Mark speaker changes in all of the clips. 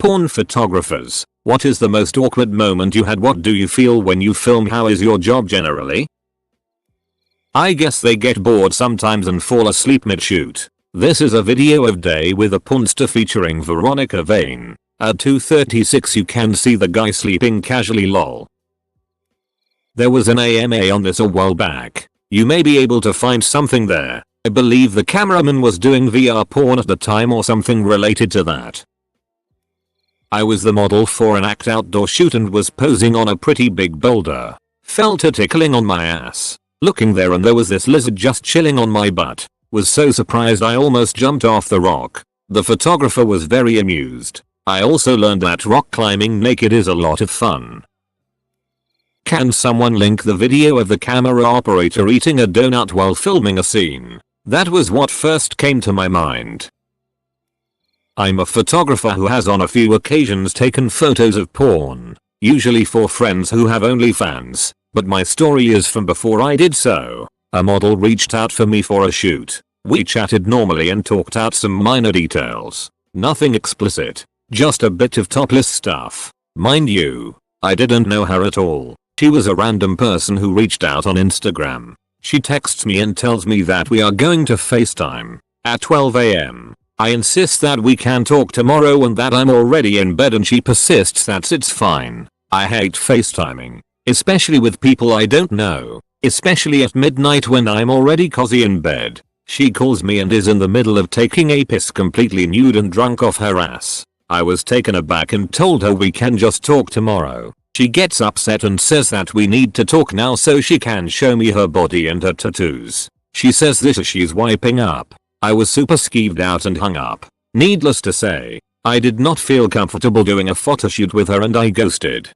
Speaker 1: Porn photographers, what is the most awkward moment you had? What do you feel when you film? How is your job generally? I guess they get bored sometimes and fall asleep mid-shoot. This is a video of Day with a Pornster featuring Veronica Vane. At 2:36 you can see the guy sleeping casually lol. There was an AMA on this a while back. You may be able to find something there. I believe the cameraman was doing VR porn at the time or something related to that. I was the model for an ACT outdoor shoot and was posing on a pretty big boulder. Felt a tickling on my ass. Looking there and there was this lizard just chilling on my butt. Was so surprised I almost jumped off the rock. The photographer was very amused. I also learned that rock climbing naked is a lot of fun. Can someone link the video of the camera operator eating a donut while filming a scene? That was what first came to my mind. I'm a photographer who has on a few occasions taken photos of porn, usually for friends who have OnlyFans, but my story is from before I did so. A model reached out for me for a shoot. We chatted normally and talked out some minor details. Nothing explicit, just a bit of topless stuff. Mind you, I didn't know her at all. She was a random person who reached out on Instagram. She texts me and tells me that we are going to FaceTime at 12 AM. I insist that we can talk tomorrow and that I'm already in bed, and she persists that it's fine. I hate FaceTiming, especially with people I don't know, especially at midnight when I'm already cozy in bed. She calls me and is in the middle of taking a piss completely nude and drunk off her ass. I was taken aback and told her we can just talk tomorrow. She gets upset and says that we need to talk now so she can show me her body and her tattoos. She says this as she's wiping up. I was super skeeved out and hung up. Needless to say, I did not feel comfortable doing a photoshoot with her and I ghosted.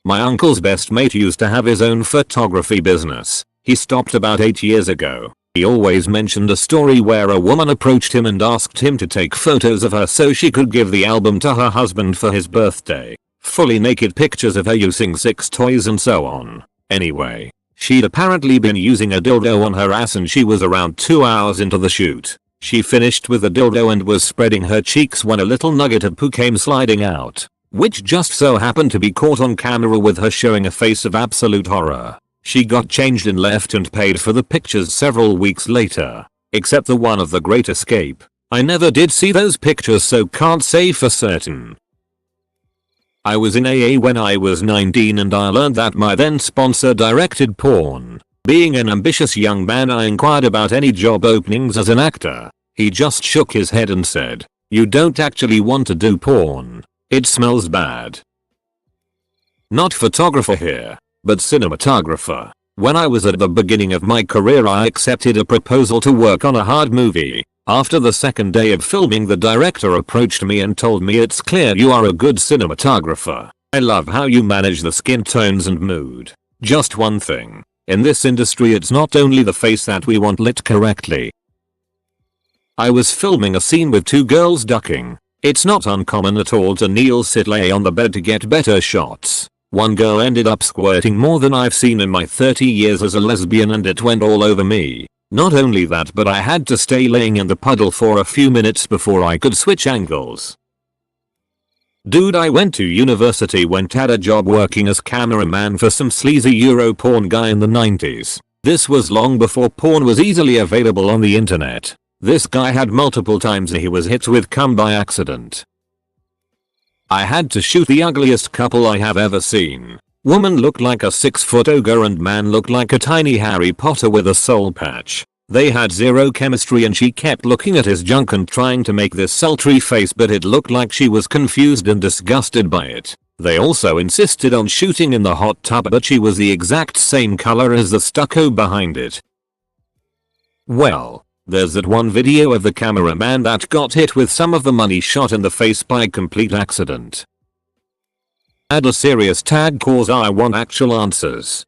Speaker 1: My uncle's best mate used to have his own photography business. He stopped about 8 years ago. He always mentioned a story where a woman approached him and asked him to take photos of her so she could give the album to her husband for his birthday. Fully naked pictures of her using sex toys and so on. Anyway, she'd apparently been using a dildo on her ass and she was around 2 hours into the shoot. She finished with the dildo and was spreading her cheeks when a little nugget of poo came sliding out, which just so happened to be caught on camera with her showing a face of absolute horror. She got changed and left and paid for the pictures several weeks later, except the one of the Great Escape. I never did see those pictures so can't say for certain. I was in AA when I was 19 and I learned that my then sponsor directed porn. Being an ambitious young man, I inquired about any job openings as an actor. He just shook his head and said, "You don't actually want to do porn. It smells bad." Not photographer here, but cinematographer. When I was at the beginning of my career, I accepted a proposal to work on a hard movie. After the second day of filming, the director approached me and told me, "It's clear you are a good cinematographer. I love how you manage the skin tones and mood. Just one thing. In this industry it's not only the face that we want lit correctly." I was filming a scene with two girls ducking. It's not uncommon at all to kneel, sit, lay on the bed to get better shots. One girl ended up squirting more than I've seen in my 30 years as a lesbian and it went all over me. Not only that, but I had to stay laying in the puddle for a few minutes before I could switch angles. Dude, I went to university, had a job working as cameraman for some sleazy Euro porn guy in the 90s. This was long before porn was easily available on the internet. This guy had multiple times he was hit with cum by accident. I had to shoot the ugliest couple I have ever seen. Woman looked like a 6-foot ogre and man looked like a tiny Harry Potter with a soul patch. They had zero chemistry and she kept looking at his junk and trying to make this sultry face, but it looked like she was confused and disgusted by it. They also insisted on shooting in the hot tub, but she was the exact same color as the stucco behind it. Well, there's that one video of the cameraman that got hit with some of the money shot in the face by complete accident. Add a serious tag cause I want actual answers.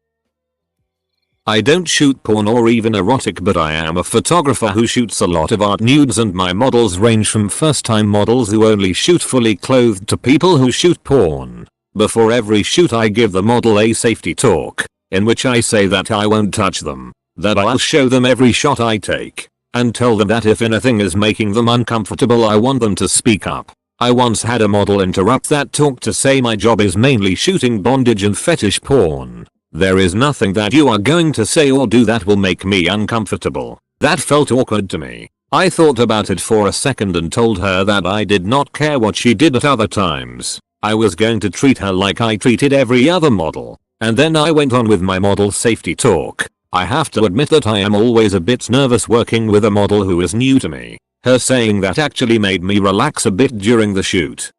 Speaker 1: I don't shoot porn or even erotic, but I am a photographer who shoots a lot of art nudes, and my models range from first-time models who only shoot fully clothed to people who shoot porn. Before every shoot I give the model a safety talk, in which I say that I won't touch them, that I'll show them every shot I take, and tell them that if anything is making them uncomfortable I want them to speak up. I once had a model interrupt that talk to say my job is mainly shooting bondage and fetish porn. There is nothing that you are going to say or do that will make me uncomfortable. That felt awkward to me. I thought about it for a second and told her that I did not care what she did at other times. I was going to treat her like I treated every other model. And then I went on with my model safety talk. I have to admit that I am always a bit nervous working with a model who is new to me. Her saying that actually made me relax a bit during the shoot.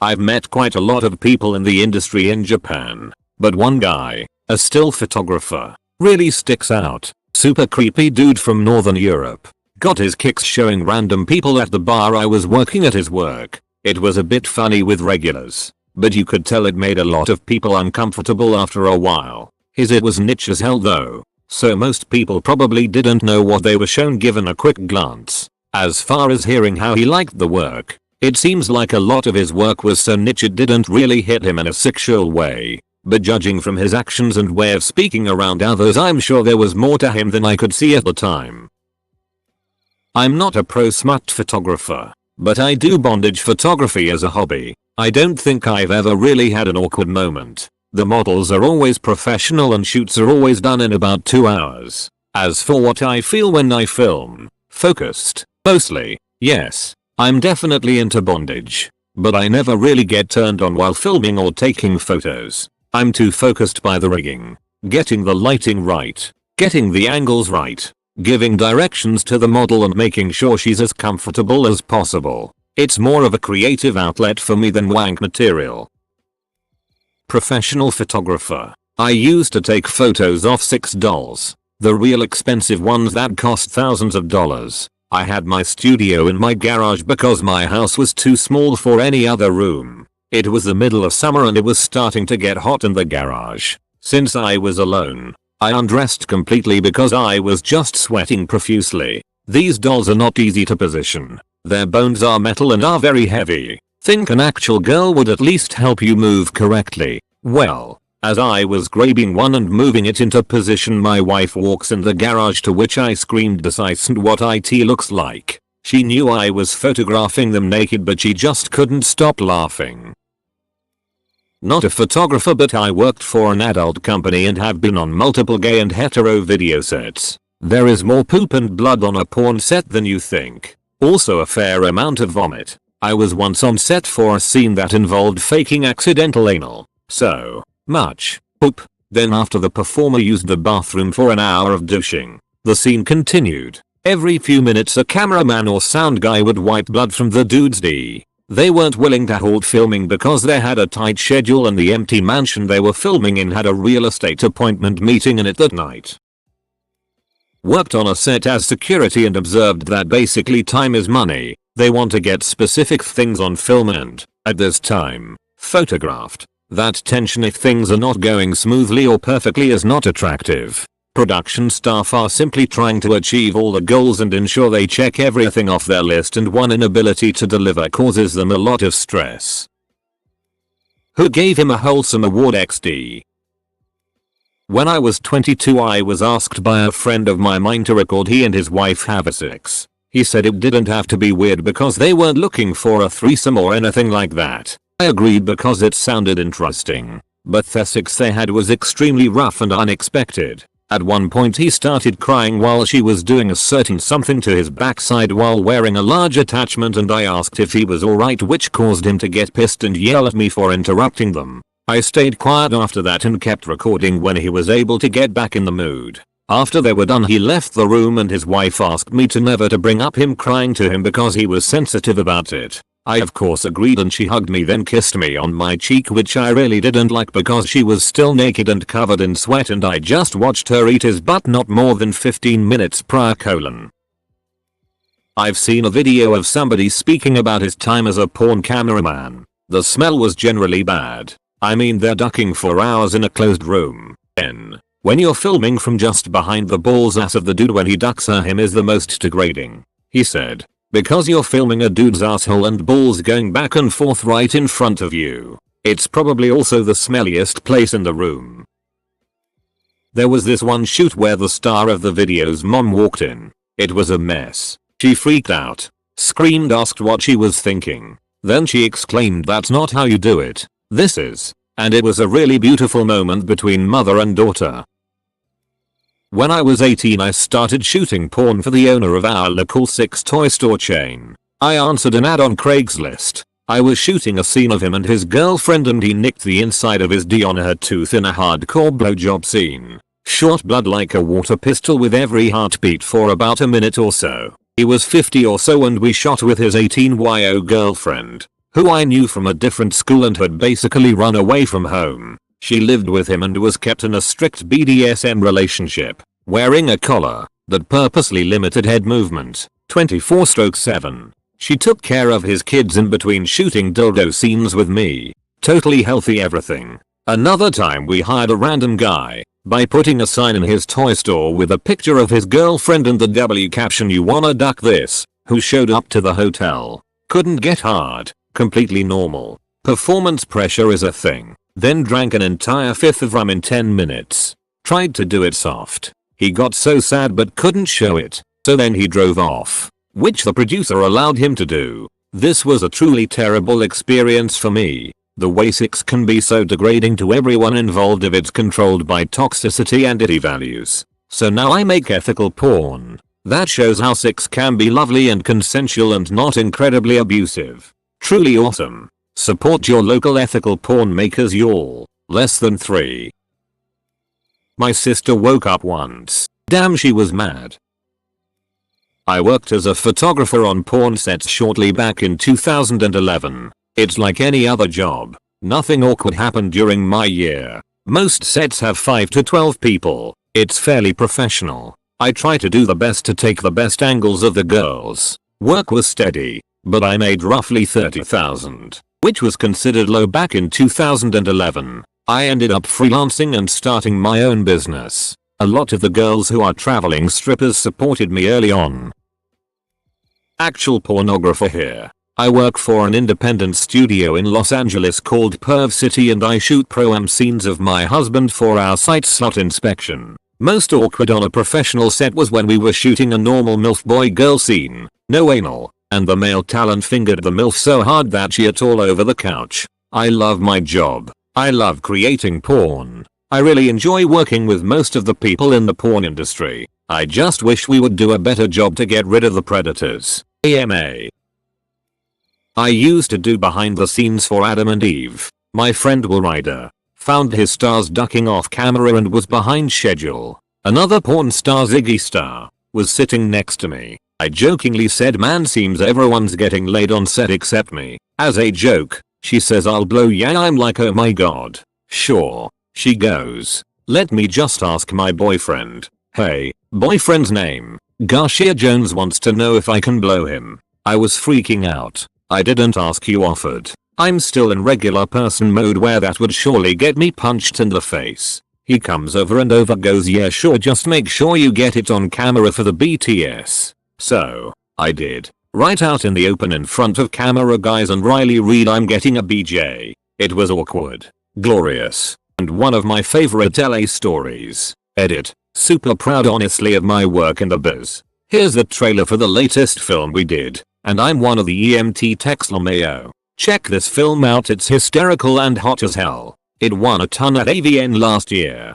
Speaker 1: I've met quite a lot of people in the industry in Japan. But one guy, a still photographer, really sticks out. Super creepy dude from Northern Europe. Got his kicks showing random people at the bar I was working at his work. It was a bit funny with regulars, but you could tell it made a lot of people uncomfortable after a while. It was niche as hell though, so most people probably didn't know what they were shown given a quick glance. As far as hearing how he liked the work, it seems like a lot of his work was so niche it didn't really hit him in a sexual way. But judging from his actions and way of speaking around others, I'm sure there was more to him than I could see at the time. I'm not a pro smut photographer, but I do bondage photography as a hobby. I don't think I've ever really had an awkward moment. The models are always professional and shoots are always done in about 2 hours. As for what I feel when I film, focused, mostly, yes, I'm definitely into bondage. But I never really get turned on while filming or taking photos. I'm too focused by the rigging, getting the lighting right, getting the angles right, giving directions to the model and making sure she's as comfortable as possible. It's more of a creative outlet for me than wank material. Professional photographer. I used to take photos of sex dolls, the real expensive ones that cost thousands of dollars. I had my studio in my garage because my house was too small for any other room. It was the middle of summer and it was starting to get hot in the garage. Since I was alone, I undressed completely because I was just sweating profusely. These dolls are not easy to position. Their bones are metal and are very heavy. Think an actual girl would at least help you move correctly. Well, as I was grabbing one and moving it into position, my wife walks in the garage, to which I screamed, "This isn't what IT looks like." She knew I was photographing them naked, but she just couldn't stop laughing. Not a photographer, but I worked for an adult company and have been on multiple gay and hetero video sets. There is more poop and blood on a porn set than you think. Also a fair amount of vomit. I was once on set for a scene that involved faking accidental anal. So much poop. Then after the performer used the bathroom for an hour of douching, the scene continued. Every few minutes a cameraman or sound guy would wipe blood from the dude's D. They weren't willing to halt filming because they had a tight schedule and the empty mansion they were filming in had a real estate appointment meeting in it that night. Worked on a set as security and observed that basically time is money. They want to get specific things on film and, at this time, photographed. That tension if things are not going smoothly or perfectly is not attractive. Production staff are simply trying to achieve all the goals and ensure they check everything off their list, and one inability to deliver causes them a lot of stress. Who gave him a wholesome award? XD. When I was 22, I was asked by a friend of mine to record he and his wife have a sex. He said it didn't have to be weird because they weren't looking for a threesome or anything like that. I agreed because it sounded interesting, but the sex they had was extremely rough and unexpected. At one point he started crying while she was doing a certain something to his backside while wearing a large attachment, and I asked if he was alright, which caused him to get pissed and yell at me for interrupting them. I stayed quiet after that and kept recording when he was able to get back in the mood. After they were done he left the room and his wife asked me to never to bring up him crying to him because he was sensitive about it. I of course agreed and she hugged me then kissed me on my cheek, which I really didn't like because she was still naked and covered in sweat and I just watched her eat his butt not more than 15 minutes prior. I've seen a video of somebody speaking about his time as a porn cameraman. The smell was generally bad. I mean, they're ducking for hours in a closed room. Then, when you're filming from just behind the balls ass of the dude when he ducks him is the most degrading. He said. Because you're filming a dude's asshole and balls going back and forth right in front of you. It's probably also the smelliest place in the room. There was this one shoot where the star of the video's mom walked in. It was a mess. She freaked out. Screamed, asked what she was thinking. Then she exclaimed, "That's not how you do it. This is." And it was a really beautiful moment between mother and daughter. When I was 18 I started shooting porn for the owner of our local Six toy store chain. I answered an ad on Craigslist. I was shooting a scene of him and his girlfriend and he nicked the inside of his D on her tooth in a hardcore blowjob scene. Shot blood like a water pistol with every heartbeat for about a minute or so. He was 50 or so and we shot with his 18-year girlfriend, who I knew from a different school and had basically run away from home. She lived with him and was kept in a strict BDSM relationship, wearing a collar that purposely limited head movement, 24/7. She took care of his kids in between shooting dildo scenes with me. Totally healthy everything. Another time we hired a random guy by putting a sign in his toy store with a picture of his girlfriend and the W caption, "You wanna duck this," who showed up to the hotel. Couldn't get hard. Completely normal. Performance pressure is a thing. Then drank an entire fifth of rum in 10 minutes. Tried to do it soft. He got so sad but couldn't show it. So then he drove off, which the producer allowed him to do. This was a truly terrible experience for me. The way sex can be so degrading to everyone involved if it's controlled by toxicity and itty values. So now I make ethical porn. That shows how sex can be lovely and consensual and not incredibly abusive. Truly awesome. Support your local ethical porn makers, y'all. Less than 3. My sister woke up once. Damn, she was mad. I worked as a photographer on porn sets shortly back in 2011. It's like any other job. Nothing awkward happened during my year. Most sets have 5 to 12 people. It's fairly professional. I try to do the best to take the best angles of the girls. Work was steady, but I made roughly $30,000, which was considered low back in 2011. I ended up freelancing and starting my own business. A lot of the girls who are traveling strippers supported me early on. Actual pornographer here. I work for an independent studio in Los Angeles called Perv City and I shoot pro-am scenes of my husband for our site slot inspection. Most awkward on a professional set was when we were shooting a normal MILF boy girl scene, no anal, and the male talent fingered the MILF so hard that she ate all over the couch. I love my job. I love creating porn. I really enjoy working with most of the people in the porn industry. I just wish we would do a better job to get rid of the predators. AMA. I used to do behind the scenes for Adam and Eve. My friend Will Ryder found his stars ducking off camera and was behind schedule. Another porn star, Ziggy Star, was sitting next to me. I jokingly said, "Man, seems everyone's getting laid on set except me." As a joke, she says, "I'll blow ya." I'm like, oh my god. Sure. She goes, "Let me just ask my boyfriend." Hey, boyfriend's name? Garcia Jones wants to know if I can blow him. I was freaking out. I didn't ask, you offered. I'm still in regular person mode where that would surely get me punched in the face. He comes over and over, goes, "Yeah sure, just make sure you get it on camera for the BTS." So, I did. Right out in the open in front of camera guys and Riley Reid. I'm getting a BJ. It was awkward, glorious, and one of my favorite LA stories. Edit. Super proud honestly of my work in the biz. Here's the trailer for the latest film we did, and I'm one of the EMT techs. LMAO. Check this film out, it's hysterical and hot as hell. It won a ton at AVN last year.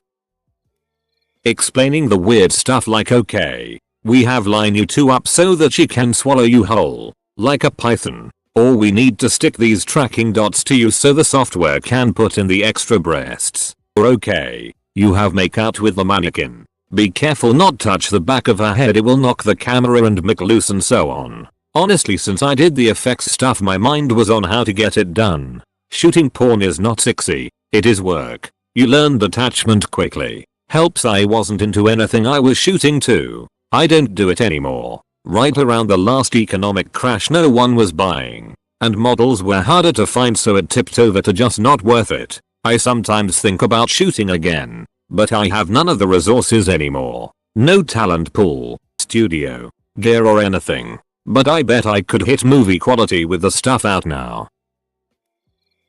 Speaker 1: Explaining the weird stuff like, okay, we have line you two up so that she can swallow you whole, like a python. Or we need to stick these tracking dots to you so the software can put in the extra breasts. Or okay, you have make out with the mannequin. Be careful not touch the back of her head, it will knock the camera and make loose and so on. Honestly, since I did the effects stuff, my mind was on how to get it done. Shooting porn is not sexy, it is work. You learn detachment quickly. Helps I wasn't into anything I was shooting to. I don't do it anymore. Right around the last economic crash no one was buying, and models were harder to find, so it tipped over to just not worth it. I sometimes think about shooting again, but I have none of the resources anymore. No talent pool, studio, gear or anything. But I bet I could hit movie quality with the stuff out now.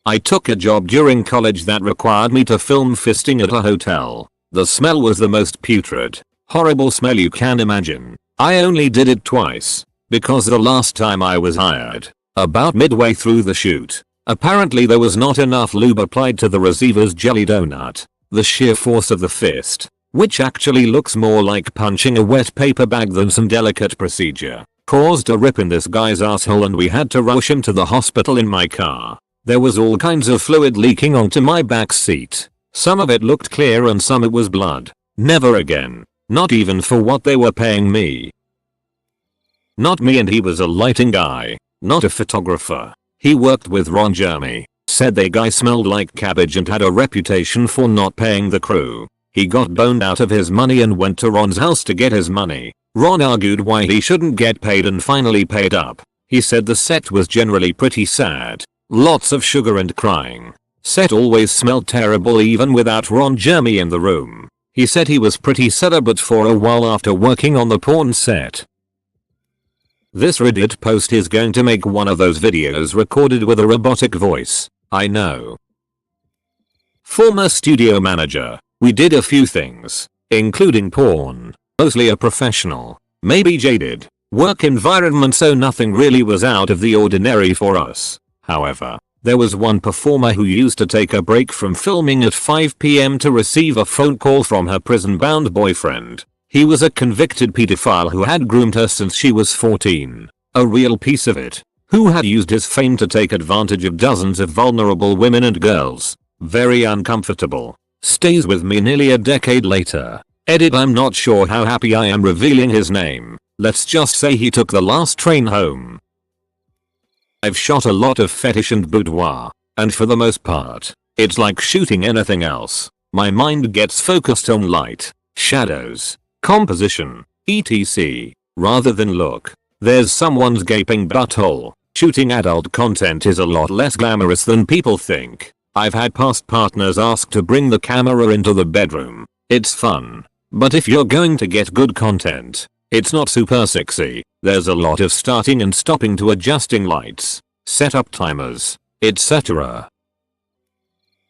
Speaker 1: I took a job during college that required me to film fisting at a hotel. The smell was the most putrid, horrible smell you can imagine. I only did it twice. because the last time I was hired, about midway through the shoot, apparently there was not enough lube applied to the receiver's jelly donut. The sheer force of the fist, which actually looks more like punching a wet paper bag than some delicate procedure, caused a rip in this guy's asshole and we had to rush him to the hospital in my car. There was all kinds of fluid leaking onto my back seat. Some of it looked clear and some it was blood. Never again. Not even for what they were paying me. Not me, and he was a lighting guy, not a photographer. He worked with Ron Jeremy. Said the guy smelled like cabbage and had a reputation for not paying the crew. He got boned out of his money and went to Ron's house to get his money. Ron argued why he shouldn't get paid and finally paid up. He said the set was generally pretty sad. Lots of sugar and crying. Set always smelled terrible even without Ron Jeremy in the room. He said he was pretty celibate for a while after working on the porn set. This Reddit post is going to make one of those videos recorded with a robotic voice. I know. Former studio manager. We did a few things, including porn. Mostly a professional, maybe jaded, work environment, so nothing really was out of the ordinary for us. However, there was one performer who used to take a break from filming at 5 PM to receive a phone call from her prison-bound boyfriend. He was a convicted pedophile who had groomed her since she was 14. A real piece of it. Who had used his fame to take advantage of dozens of vulnerable women and girls. Very uncomfortable. Stays with me nearly a decade later. Edit: I'm not sure how happy I am revealing his name. Let's just say he took the last train home. I've shot a lot of fetish and boudoir, and for the most part, it's like shooting anything else. My mind gets focused on light, shadows, composition, etc. rather than look. There's someone's gaping butthole. Shooting adult content is a lot less glamorous than people think. I've had past partners ask to bring the camera into the bedroom. It's fun. But if you're going to get good content, it's not super sexy. There's a lot of starting and stopping to adjusting lights, set up timers, etc.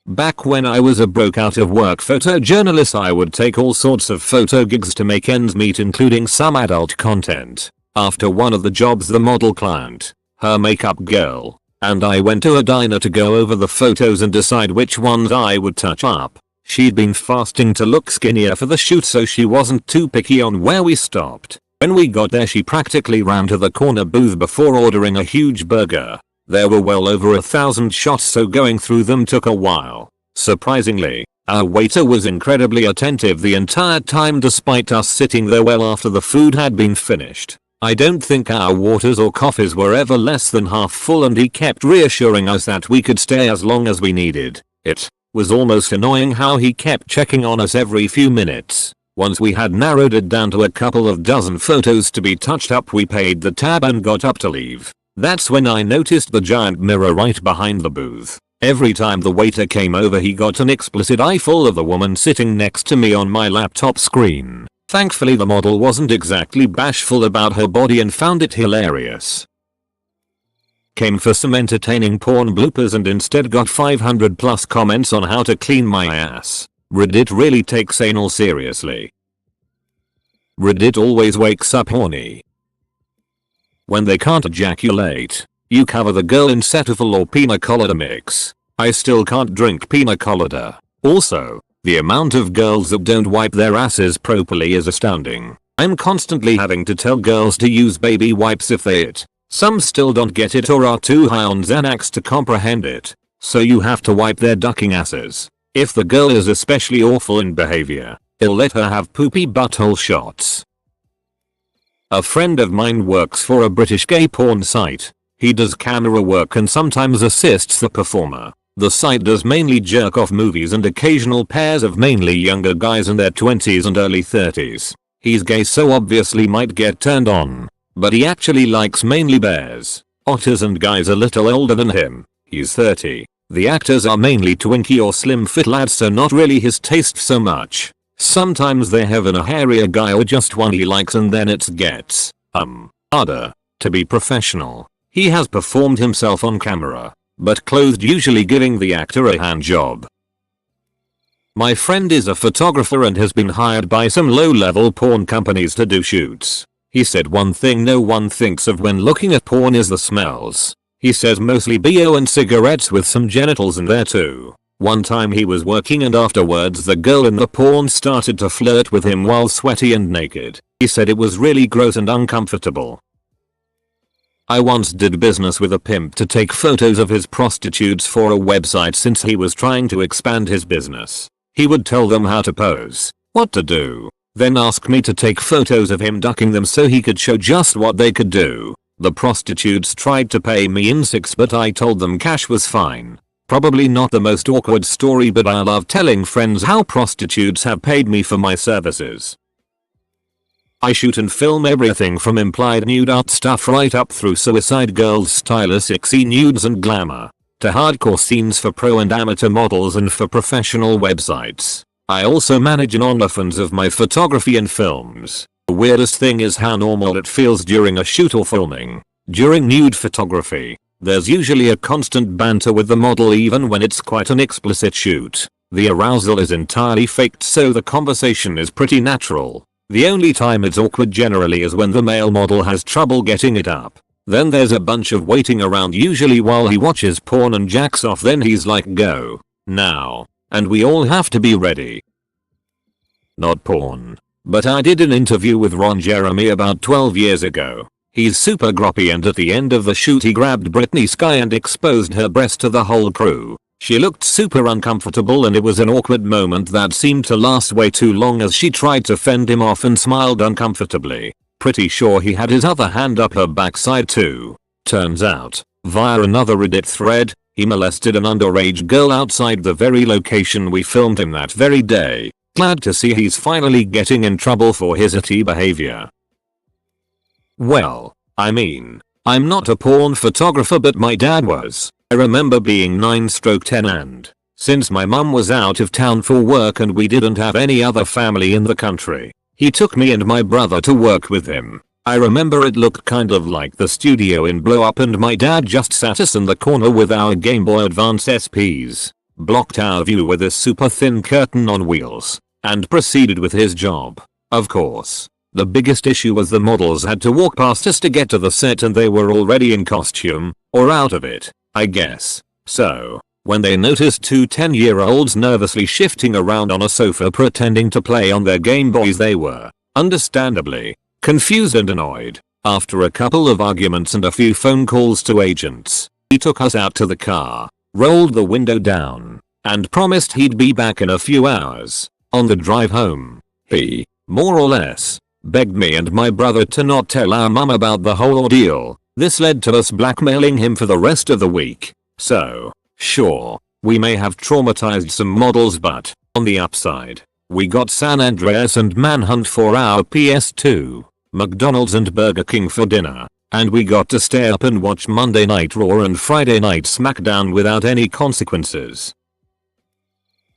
Speaker 1: Back when I was a broke out of work photojournalist, I would take all sorts of photo gigs to make ends meet, including some adult content. After one of the jobs, the model client, her makeup girl, and I went to a diner to go over the photos and decide which ones I would touch up. She'd been fasting to look skinnier for the shoot, so she wasn't too picky on where we stopped. When we got there, she practically ran to the corner booth before ordering a huge burger. There were well over 1,000 shots, so going through them took a while. Surprisingly, our waiter was incredibly attentive the entire time despite us sitting there well after the food had been finished. I don't think our waters or coffees were ever less than half full, and he kept reassuring us that we could stay as long as we needed. It was almost annoying how he kept checking on us every few minutes. Once we had narrowed it down to a couple of dozen photos to be touched up, we paid the tab and got up to leave. That's when I noticed the giant mirror right behind the booth. Every time the waiter came over, he got an explicit eyeful of the woman sitting next to me on my laptop screen. Thankfully, the model wasn't exactly bashful about her body and found it hilarious. Came for some entertaining porn bloopers and instead got 500+ comments on how to clean my ass. Reddit really takes anal seriously. Reddit always wakes up horny. When they can't ejaculate, you cover the girl in Cetaphil or pina colada mix. I still can't drink pina colada. Also, the amount of girls that don't wipe their asses properly is astounding. I'm constantly having to tell girls to use baby wipes if they it. Some still don't get it or are too high on Xanax to comprehend it. So you have to wipe their ducking asses. If the girl is especially awful in behavior, he'll let her have poopy butthole shots. A friend of mine works for a British gay porn site. He does camera work and sometimes assists the performer. The site does mainly jerk-off movies and occasional pairs of mainly younger guys in their 20s and early 30s. He's gay, so obviously might get turned on. But he actually likes mainly bears, otters and guys a little older than him. He's 30. The actors are mainly twinkie or slim fit lads, so not really his taste so much. Sometimes they have a hairier guy or just one he likes, and then it gets, harder to be professional. He has performed himself on camera, but clothed, usually giving the actor a hand job. My friend is a photographer and has been hired by some low-level porn companies to do shoots. He said one thing no one thinks of when looking at porn is the smells. He says mostly BO and cigarettes with some genitals in there too. One time he was working and afterwards the girl in the porn started to flirt with him while sweaty and naked. He said it was really gross and uncomfortable. I once did business with a pimp to take photos of his prostitutes for a website since he was trying to expand his business. He would tell them how to pose, what to do, then ask me to take photos of him ducking them so he could show just what they could do. The prostitutes tried to pay me in $6 but I told them cash was fine. Probably not the most awkward story but I love telling friends how prostitutes have paid me for my services. I shoot and film everything from implied nude art stuff right up through Suicide Girls style sexy nudes and glamour, to hardcore scenes for pro and amateur models and for professional websites. I also manage an OnlyFans of my photography and films. The weirdest thing is how normal it feels during a shoot or filming. During nude photography, there's usually a constant banter with the model even when it's quite an explicit shoot. The arousal is entirely faked so the conversation is pretty natural. The only time it's awkward generally is when the male model has trouble getting it up. Then there's a bunch of waiting around usually while he watches porn and jacks off then he's like go, now, and we all have to be ready. Not porn. But I did an interview with Ron Jeremy about 12 years ago. He's super groppy and at the end of the shoot he grabbed Britney Sky and exposed her breast to the whole crew. She looked super uncomfortable and it was an awkward moment that seemed to last way too long as she tried to fend him off and smiled uncomfortably. Pretty sure he had his other hand up her backside too. Turns out, via another Reddit thread, he molested an underage girl outside the very location we filmed him that very day. Glad to see he's finally getting in trouble for his itty behavior. Well, I mean, I'm not a porn photographer but my dad was. I remember being 9/10 and, since my mum was out of town for work and we didn't have any other family in the country, he took me and my brother to work with him. I remember it looked kind of like the studio in Blow Up and my dad just sat us in the corner with our Game Boy Advance SPs, blocked our view with a super thin curtain on wheels, and proceeded with his job. Of course, the biggest issue was the models had to walk past us to get to the set and they were already in costume, or out of it, I guess. So, when they noticed two 10-year-olds nervously shifting around on a sofa pretending to play on their Game Boys they were, understandably, confused and annoyed. After a couple of arguments and a few phone calls to agents, he took us out to the car, rolled the window down, and promised he'd be back in a few hours. On the drive home, he, more or less, begged me and my brother to not tell our mum about the whole ordeal. This led to us blackmailing him for the rest of the week. So, sure, we may have traumatized some models but, on the upside, we got San Andreas and Manhunt for our PS2, McDonald's and Burger King for dinner, and we got to stay up and watch Monday Night Raw and Friday Night SmackDown without any consequences.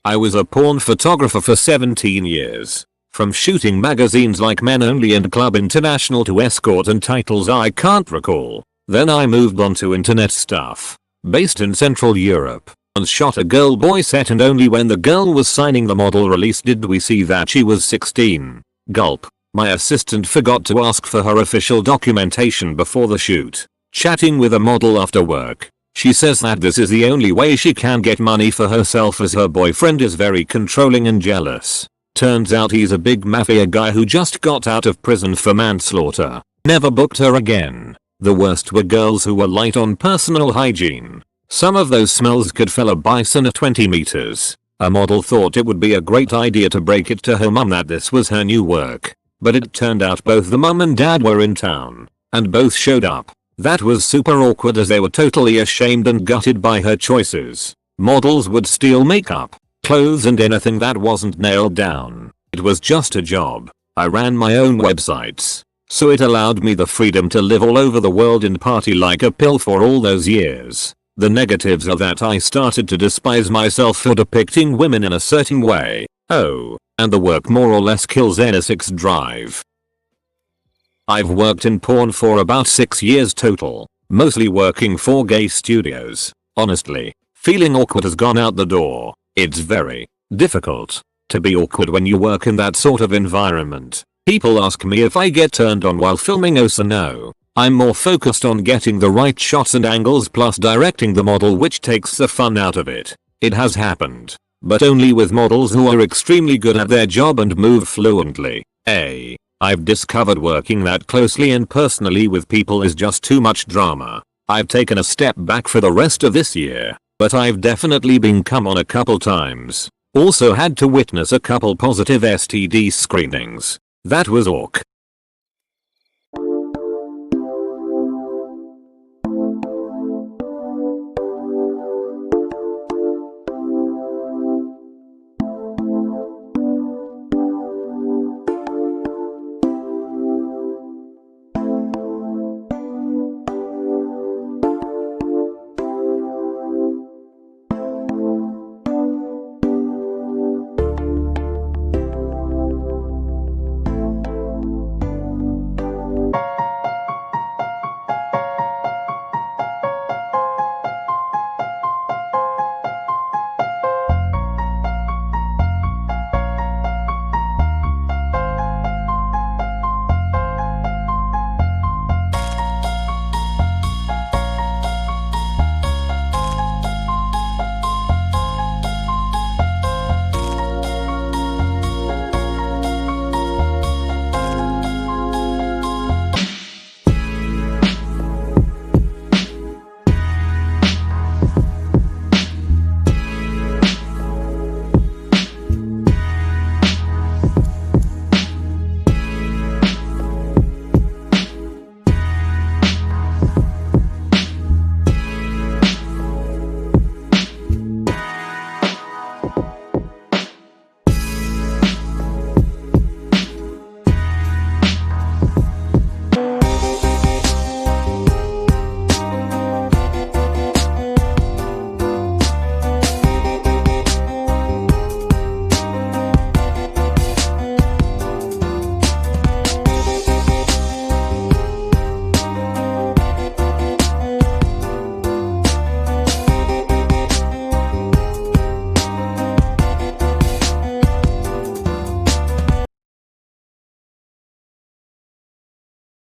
Speaker 1: I was a porn photographer for 17 years. From shooting magazines like Men Only and Club International to escort and titles I can't recall. Then I moved on to internet stuff. Based in Central Europe. And shot a girl boy set and only when the girl was signing the model release did we see that she was 16. Gulp. My assistant forgot to ask for her official documentation before the shoot. Chatting with a model after work. She says that this is the only way she can get money for herself as her boyfriend is very controlling and jealous. Turns out he's a big mafia guy who just got out of prison for manslaughter. Never booked her again. The worst were girls who were light on personal hygiene. Some of those smells could fell a bison at 20 meters. A model thought it would be a great idea to break it to her mum that this was her new work. But it turned out both the mum and dad were in town. And both showed up. That was super awkward as they were totally ashamed and gutted by her choices. Models would steal makeup, clothes and anything that wasn't nailed down. It was just a job. I ran my own websites, so it allowed me the freedom to live all over the world and party like a pill for all those years. The negatives are that I started to despise myself for depicting women in a certain way. Oh, and the work more or less kills any sex drive. I've worked in porn for about 6 years total, mostly working for gay studios. Honestly, feeling awkward has gone out the door. It's very difficult to be awkward when you work in that sort of environment. People ask me if I get turned on while filming. Oh so no. I'm more focused on getting the right shots and angles plus directing the model, which takes the fun out of it. It has happened, but only with models who are extremely good at their job and move fluently. I've discovered working that closely and personally with people is just too much drama. I've taken a step back for the rest of this year, but I've definitely been come on a couple times. Also had to witness a couple positive STD screenings. That was awk.